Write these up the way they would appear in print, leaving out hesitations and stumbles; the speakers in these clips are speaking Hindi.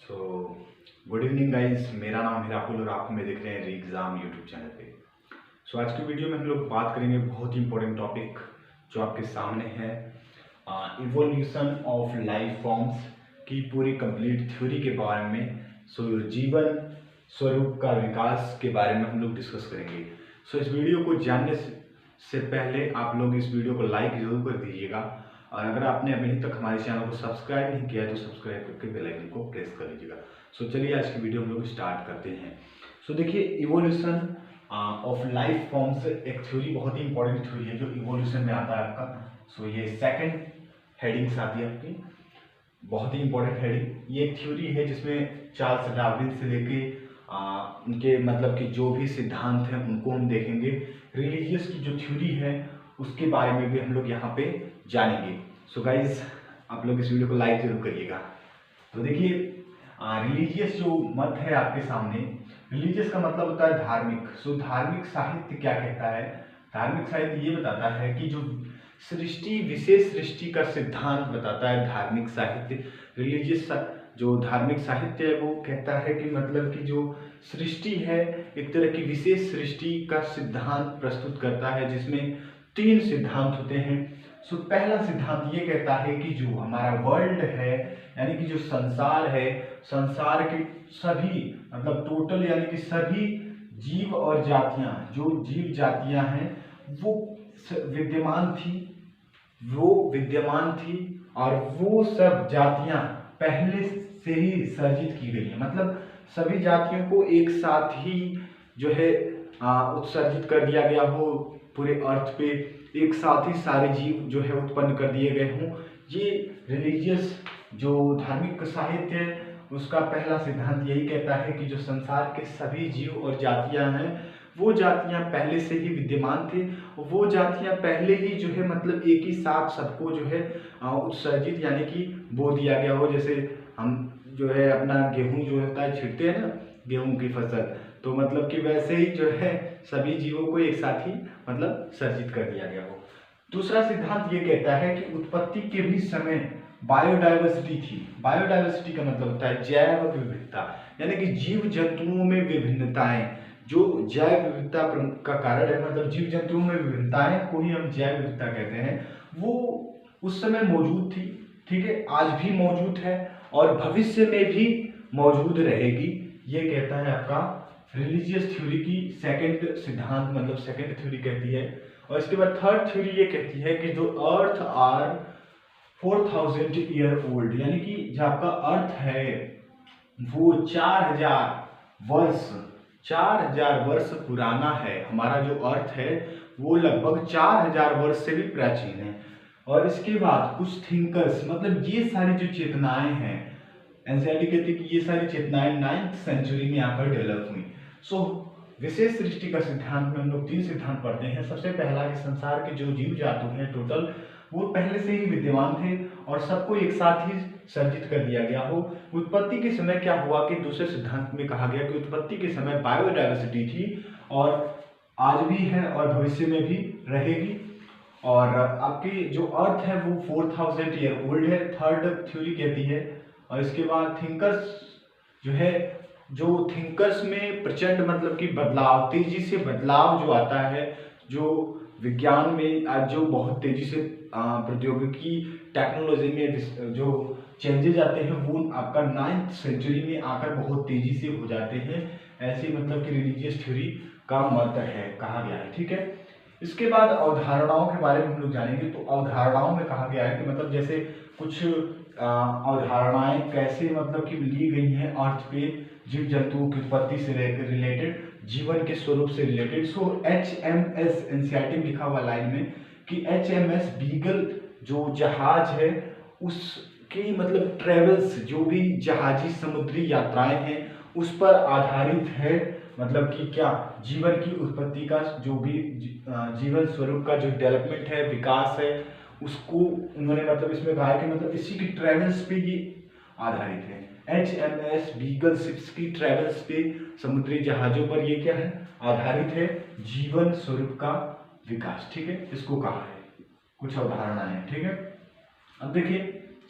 सो गुड इवनिंग गाइस, मेरा नाम है राहुल और आप हमें देख रहे हैं री एग्ज़ाम यूट्यूब चैनल पे। आज की वीडियो में हम लोग बात करेंगे बहुत ही इंपॉर्टेंट टॉपिक जो आपके सामने है, इवोल्यूशन ऑफ लाइफ फॉर्म्स की पूरी कंप्लीट थ्योरी के बारे में। जीवन स्वरूप का विकास के बारे में हम लोग डिस्कस करेंगे। इस वीडियो को जानने से पहले आप लोग इस वीडियो को लाइक जरूर कर दीजिएगा, और अगर आपने अभी तक हमारे चैनल को सब्सक्राइब नहीं किया है तो सब्सक्राइब करके बेल आइकन को प्रेस कर लीजिएगा। चलिए आज की वीडियो हम लोग स्टार्ट करते हैं। देखिए, इवोल्यूशन ऑफ लाइफ फॉर्म्स एक थ्योरी, बहुत ही इंपॉर्टेंट थ्योरी है जो इवोल्यूशन में आता है आपका। ये सेकंड हेडिंग्स आती है आपकी, बहुत ही इंपॉर्टेंट हेडिंग। ये एक थ्योरी है जिसमें चार्ल्स डार्विन से लेके उनके मतलब कि जो भी सिद्धांत हैं उनको हम देखेंगे। रिलीजियस की जो थ्योरी है उसके बारे में भी हम लोग यहाँ पे जानेंगे। गाइज, आप लोग इस वीडियो को लाइक जरूर करिएगा। देखिए, रिलीजियस जो मत है आपके सामने, रिलीजियस का मतलब होता है धार्मिक। धार्मिक साहित्य क्या कहता है? धार्मिक साहित्य ये बताता है कि जो सृष्टि, विशेष सृष्टि का सिद्धांत बताता है धार्मिक साहित्य। रिलीजियस जो धार्मिक साहित्य है वो कहता है कि मतलब कि जो सृष्टि है एक तरह की विशेष सृष्टि का सिद्धांत प्रस्तुत करता है, जिसमें तीन सिद्धांत होते हैं। पहला सिद्धांत ये कहता है कि जो हमारा वर्ल्ड है, यानी कि जो संसार है, संसार के सभी मतलब टोटल यानी कि सभी जीव और जातियां, जो जीव जातियां हैं वो विद्यमान थी और वो सब जातियां पहले से ही सर्जित की गई है। मतलब सभी जातियों को एक साथ ही जो है उत्सर्जित कर दिया गया हो, पूरे अर्थ पे एक साथ ही सारे जीव जो है उत्पन्न कर दिए गए हों। ये रिलीजियस जो धार्मिक साहित्य है उसका पहला सिद्धांत यही कहता है कि जो संसार के सभी जीव और जातियां हैं वो जातियां पहले से ही विद्यमान थे, वो जातियां पहले ही जो है मतलब एक ही साथ सबको जो है उत्सर्जित यानी कि बो दिया गया हो। जैसे हम जो है अपना गेहूं जो होता है छिड़ते हैं ना, गेहूं की फसल, तो मतलब कि वैसे ही जो है सभी जीवों को एक साथ ही मतलब सर्जित कर दिया गया हो। दूसरा सिद्धांत ये कहता है कि उत्पत्ति के भी समय बायोडाइवर्सिटी थी। बायोडाइवर्सिटी का मतलब होता है जैव विविधता, यानी कि जीव जंतुओं में विभिन्नताएं, जो जैव विविधता का कारण है, मतलब जीव जंतुओं में विभिन्नताएं को ही हम जैव विविधता कहते हैं, वो उस समय मौजूद थी। ठीक है, आज भी मौजूद है और भविष्य में भी मौजूद रहेगी। ये कहता है आपका रिलीजियस थ्योरी की सेकंड सिद्धांत, मतलब सेकंड थ्योरी कहती है। और इसके बाद थर्ड थ्योरी ये कहती है कि जो अर्थ आर 4000 ईयर ओल्ड, यानी कि जो आपका अर्थ है वो 4000 वर्ष पुराना है। हमारा जो अर्थ है वो लगभग 4000 वर्ष से भी प्राचीन है। और इसके बाद कुछ थिंकर्स, मतलब ये सारी जो चेतनाएं हैं, एनसीईआरटी कहती है कि ये सारी चेतनाएं 9th सेंचुरी में आकर डेवलप हुई। विशेष सृष्टि का सिद्धांत में हम लोग तीन सिद्धांत पढ़ते हैं। सबसे पहला कि संसार के जो जीव जातु हैं टोटल वो पहले से ही विद्यमान थे और सबको एक साथ ही सर्जित कर दिया गया हो। उत्पत्ति के समय क्या हुआ कि दूसरे सिद्धांत में कहा गया कि उत्पत्ति के समय बायोडाइवर्सिटी थी और आज भी है और भविष्य में भी रहेगी। और आपकी जो अर्थ है वो 4000 ईयर ओल्ड है, थर्ड थ्योरी कहती है। और इसके बाद थिंकर्स जो है, जो थिंकर्स में प्रचंड मतलब कि बदलाव, तेजी से बदलाव जो आता है, जो विज्ञान में आज जो बहुत तेजी से प्रौद्योगिकी टेक्नोलॉजी में जो चेंजेज आते हैं वो आपका 9th सेंचुरी में आकर बहुत तेजी से हो जाते हैं। ऐसी मतलब कि रिलीजियस थ्योरी का मत है, कहा गया है। ठीक है, इसके बाद अवधारणाओं के बारे में हम लोग जानेंगे। तो अवधारणाओं में कहा गया है कि मतलब जैसे कुछ अवधारणाएं कैसे मतलब कि ली गई हैं अर्थ पे जीव जंतुओं की उत्पत्ति से रिलेटेड, जीवन के स्वरूप से रिलेटेड। HMS एनसीईआरटी में लिखा हुआ लाइन में कि HMS बीगल जो जहाज है उसकी मतलब ट्रेवल्स, जो भी जहाजी समुद्री यात्राएं हैं उस पर आधारित है। मतलब कि क्या जीवन की उत्पत्ति का जो भी जीवन स्वरूप का जो डेवलपमेंट है, विकास है, उसको उन्होंने मतलब इसमें कहा है कि मतलब इसी की ट्रेवल्स पे ये आधारित है। HMS बीगल शिप्स की ट्रेवल्स पे, समुद्री जहाजों पर ये क्या है, आधारित है जीवन स्वरूप का विकास। ठीक है, इसको कहा है, कुछ अवधारणाएं। ठीक है, अब देखिए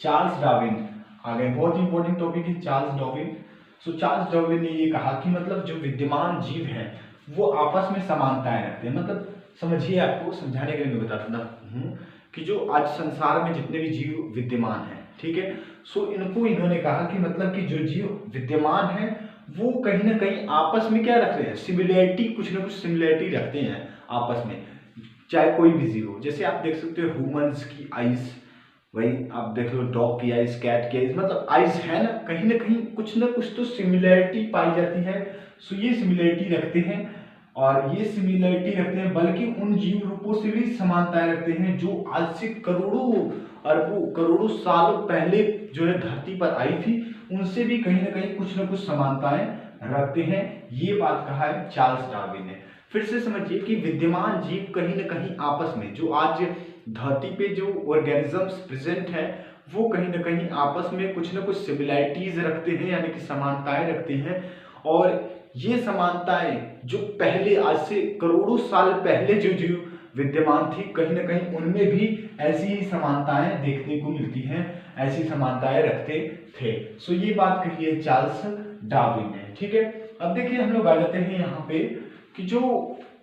चार्ल्स डार्विन, आ गए। बहुत ही इंपॉर्टेंट टॉपिक है चार्ल्स डार्विन। सो चार्ल्स डार्विन ने ये कहा कि मतलब जो विद्यमान जीव हैं वो आपस में समानताएं रखते हैं। मतलब समझिए, आपको समझाने के लिए मैं बताता हूँ कि जो आज संसार में जितने भी जीव विद्यमान हैं, ठीक है, सो इनको इन्होंने कहा कि मतलब कि जो जीव विद्यमान है वो कहीं ना कहीं आपस में क्या रखते हैं, सिमिलैरिटी, कुछ ना कुछ सिमिलैरिटी रखते हैं आपस में, चाहे कोई भी जीव हो। जैसे आप देख सकते हो ह्यूमंस की आइज, वही आप देख लो डॉग की आइज, कैट की आइज, मतलब आइज है ना कहीं कुछ तो सिमिलैरिटी पाई जाती है। सो ये सिमिलैरिटी रखते हैं, और ये सिमिलैरिटी रखते हैं बल्कि उन जीव रूपों से भी समानताएं रखते हैं जो आज से करोड़ों अरबों करोड़ों सालों पहले जो है धरती पर आई थी, उनसे भी कहीं ना कुछ समानताएं रखते हैं। ये बात कहा है चार्ल्स डार्विन ने। फिर से समझिए कि विद्यमान जीव कहीं ना कहीं आपस में, जो आज धरती पे जो ऑर्गेनिजम्स प्रेजेंट है वो कहीं ना कहीं आपस में कुछ ना कुछ सिमिलैरिटीज रखते हैं, यानी कि समानताएं रखते हैं। और ये समानताएं जो पहले आज से करोड़ों साल पहले जो जीव विद्यमान थी, कहीं ना कहीं उनमें भी ऐसी ही समानताएं देखने को मिलती हैं, ऐसी समानताएं रखते थे। सो ये बात कही है चार्ल्स डार्विन ने, ठीक है। अब देखिए हम लोग आ जाते हैं यहाँ पे कि जो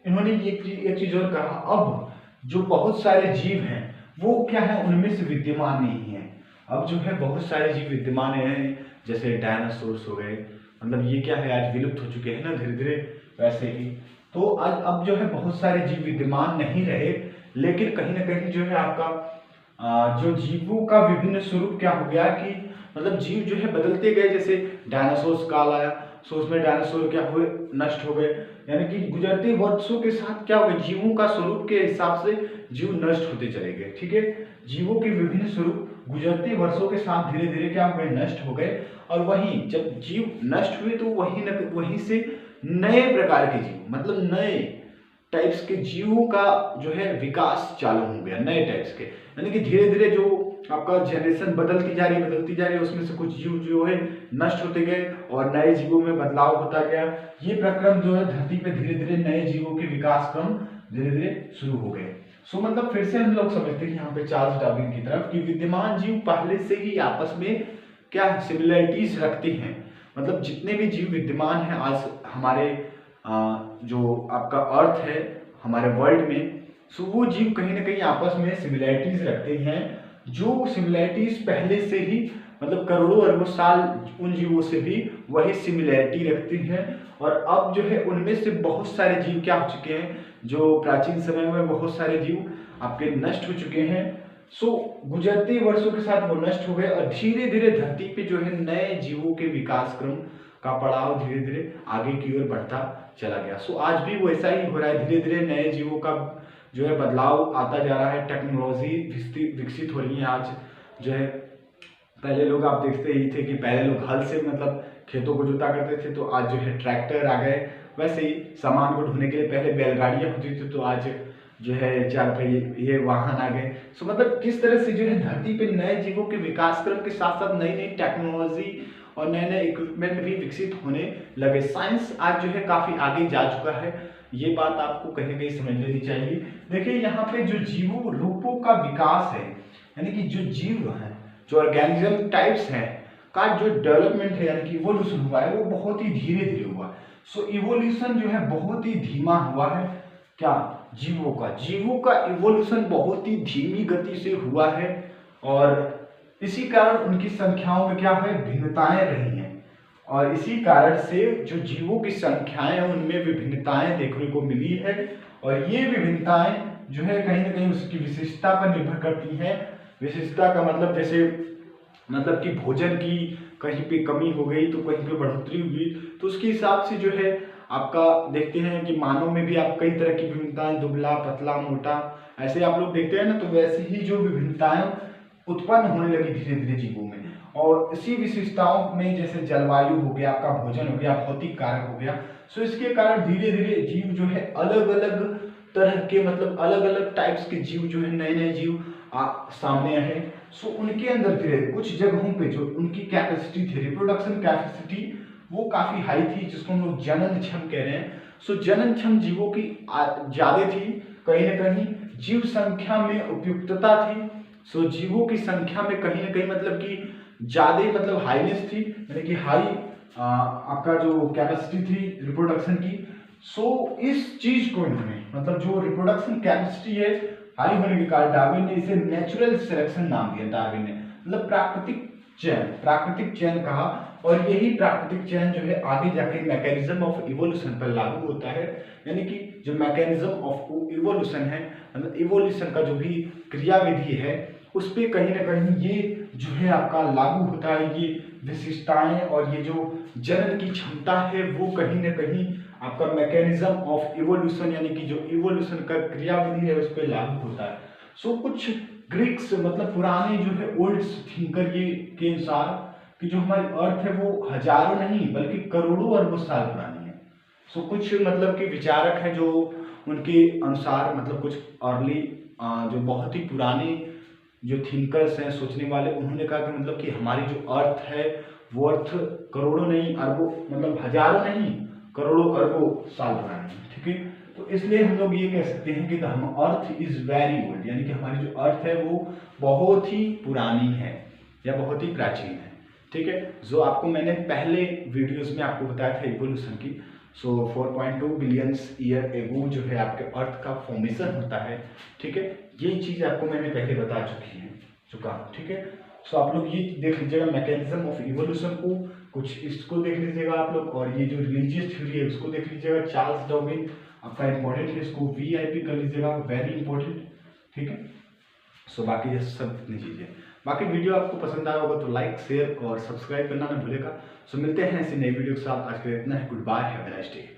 इन्होंने एक चीज और कहा, अब जो बहुत सारे जीव हैं वो क्या है, उनमें से विद्यमान नहीं है। अब जो है बहुत सारे जीव विद्यमान हैं, जैसे डायनासोर्स हो गए, मतलब ये क्या है आज विलुप्त हो चुके हैं ना धीरे धीरे, वैसे ही तो आज अब जो है बहुत सारे जीव विद्यमान नहीं रहे, लेकिन कहीं ना कहीं जो है आपका जो जीवों का विभिन्न स्वरूप क्या हो गया कि मतलब जीव जो है बदलते गए। जैसे डायनासोर्स काल आया, सो उसमें डायनासोर क्या हुए, नष्ट हो गए, यानी कि गुजरते वर्षों के साथ क्या हो गया, जीवों का स्वरूप के हिसाब से जीव नष्ट होते चले गए, ठीक है। जीवों के विभिन्न स्वरूप गुजरते वर्षों के साथ धीरे धीरे क्या हो गए, नष्ट हो गए। और वहीं जब जीव नष्ट हुए तो वहीं से नए प्रकार के जीव, मतलब नए टाइप्स के जीवों का जो है विकास चालू हो गया, नए टाइप्स के, यानी कि धीरे धीरे जो आपका जनरेशन बदलती जा रही है, उसमें से कुछ जीव जो है नष्ट होते गए और नए जीवों में बदलाव होता गया। ये प्रक्रम जो है धरती पे धीरे धीरे नए जीवों के विकास क्रम धीरे धीरे शुरू हो गए। सो मतलब फिर से हम लोग समझते हैं यहाँ पे चार्ल्स डार्विन की तरफ कि विद्यमान जीव पहले से ही आपस में क्या सिमिलरिटीज रखते हैं। मतलब जितने भी जीव विद्यमान हैं आज हमारे जो आपका अर्थ है, हमारे वर्ल्ड में, सो वो जीव कहीं ना कहीं आपस में सिमिलरिटीज रखते हैं, जो सिमिलरिटीज पहले से ही मतलब करोड़ों अरबों साल उन जीवों से भी वही सिमिलरिटी रखती हैं। और अब जो है उनमें से बहुत सारे जीव क्या हो चुके हैं, जो प्राचीन समय में बहुत सारे जीव आपके नष्ट हो चुके हैं। सो गुजरते वर्षों के साथ वो नष्ट हो गए और धीरे धीरे धरती पे जो है नए जीवों के विकास क्रम का पड़ाव धीरे धीरे आगे की ओर बढ़ता चला गया। सो आज भी वैसा ही हो रहा है, धीरे धीरे नए जीवों का जो है बदलाव आता जा रहा है, टेक्नोलॉजी विकसित हो रही है। आज जो है पहले लोग आप देखते ही थे कि पहले लोग हल से मतलब खेतों को जोता करते थे, तो आज जो है ट्रैक्टर आ गए। वैसे ही सामान को ढोने के लिए पहले बैलगाड़ियां होती थी, तो आज जो है चार पहिए ये वाहन आ गए। सो मतलब किस तरह से जो है धरती पे नए जीवों के विकास क्रम के साथ साथ नई नई टेक्नोलॉजी और नए नए इक्विपमेंट भी विकसित होने लगे। साइंस आज जो है काफी आगे जा चुका है, ये बात आपको कहीं ना कहीं समझ लेनी चाहिए। देखिए यहाँ पे जो जीवों रूपों का विकास है, यानी कि जो जीव है, जो ऑर्गेनिज्म टाइप्स हैं का जो डेवलपमेंट है, यानी कि इवोल्यूशन हुआ है, वो बहुत ही धीरे धीरे हुआ। सो इवोल्यूशन जो है बहुत ही धीमा हुआ है। क्या जीवों का इवोल्यूशन बहुत ही धीमी गति से हुआ है, और इसी कारण उनकी संख्याओं में क्या है, भिन्नताएं रही हैं। और इसी कारण से जो जीवों की संख्याएं हैं उनमें विभिन्नताएं देखने को मिली है, और ये विभिन्नताएं जो है कहीं ना कहीं उसकी विशिष्टता पर निर्भर करती हैं। विशिष्टता का मतलब जैसे मतलब कि भोजन की कहीं पे कमी हो गई तो कहीं पे बढ़ोतरी हुई, तो उसके हिसाब से जो है आपका देखते हैं कि मानव में भी आप कई तरह की विभिन्नताएं, दुबला पतला मोटा, ऐसे आप लोग देखते हैं ना, तो वैसे ही जो विभिन्नताएं उत्पन्न होने लगी धीरे धीरे जीवों में। और इसी विशिष्टताओं में जैसे जलवायु हो गया, आपका भोजन हो गया, भौतिक कारक हो गया, सो इसके कारण धीरे धीरे जीव जो है अलग अलग तरह के मतलब अलग अलग टाइप्स के जीव जो है नए नए जीव सामने आए। सो उनके अंदर धीरे कुछ जगहों पे जो उनकी कैपेसिटी थी, रिप्रोडक्शन कैपेसिटी, वो काफी हाई थी, जिसको हम लोग जननक्षम कह रहे हैं। सो जननक्षम जीवों की ज्यादा थी, कहीं ना कहीं जीव संख्या में उपयुक्तता थी। सो जीवों की संख्या में कहीं ना कहीं मतलब कि ज़्यादा मतलब हाईनेस थी, यानी कि हाई आपका जो कैपेसिटी थी रिप्रोडक्शन की। सो इस चीज को इन्होंने मतलब जो रिप्रोडक्शन कैपेसिटी है हाई होने के कारण डार्विन ने इसे नेचुरल सिलेक्शन नाम दिया। डार्विन ने मतलब प्राकृतिक चयन कहा। और यही प्राकृतिक चयन जो है आगे जाके मैकेनिज्म ऑफ इवोल्यूशन पर लागू होता है। यानी कि जो मैकेनिज्म ऑफ इवोल्यूशन है, मतलब इवोल्यूशन का जो भी क्रियाविधि है उस पर कहीं ना कहीं ये जो है आपका लागू होता है। ये विशिष्टताएं और ये जो जनन की क्षमता है वो कहीं ना कहीं आपका मैकेनिज्म ऑफ इवोल्यूशन यानी कि जो इवोल्यूशन का क्रियाविधि है उस पर लागू होता है। सो कुछ ग्रीक्स मतलब पुराने जो है ओल्ड थिंकर ये के अनुसार कि जो हमारी अर्थ है वो हजारों नहीं बल्कि करोड़ों अरबों साल पुरानी है। सो कुछ मतलब के विचारक हैं जो उनके अनुसार मतलब कुछ अर्ली जो बहुत ही पुराने जो थिंकर्स हैं सोचने वाले, उन्होंने कहा कि मतलब कि हमारी जो अर्थ है वो अर्थ करोड़ों नहीं अरबों मतलब हजारों नहीं करोड़ों अरबों साल पुरानी है। ठीक है, तो इसलिए हम लोग ये कह सकते हैं कि हम अर्थ इज वेरी ओल्ड, यानी कि हमारी जो अर्थ है वो बहुत ही पुरानी है या बहुत ही प्राचीन है। ठीक है, जो आपको मैंने पहले वीडियोस में आपको बताया था इवोल्यूशन की। सो 4.2 बिलियंस ईयर एगो जो है आपके अर्थ का फॉर्मेशन होता है। ठीक है, ये चीज़ आपको मैंने पहले बता चुका हूँ। ठीक है, सो आप लोग ये देख लीजिएगा मैकेनिज्म ऑफ इवोल्यूशन को, कुछ इसको देख लीजिएगा आप लोग, और ये जो रिलीजियस थ्योरी है उसको देख लीजिएगा। चार्ल्स डार्विन आपका इंपॉर्टेंट है, इसको VIP कर लीजिएगा, वेरी इंपॉर्टेंट। ठीक है, सो बाकी ये सब इतनी चीज़ें। बाकी वीडियो आपको पसंद आया होगा तो लाइक शेयर और सब्सक्राइब करना ना भूलेगा। सो मिलते हैं ऐसी नई वीडियो के साथ। आज के लिए इतना है, good bye, have a nice day.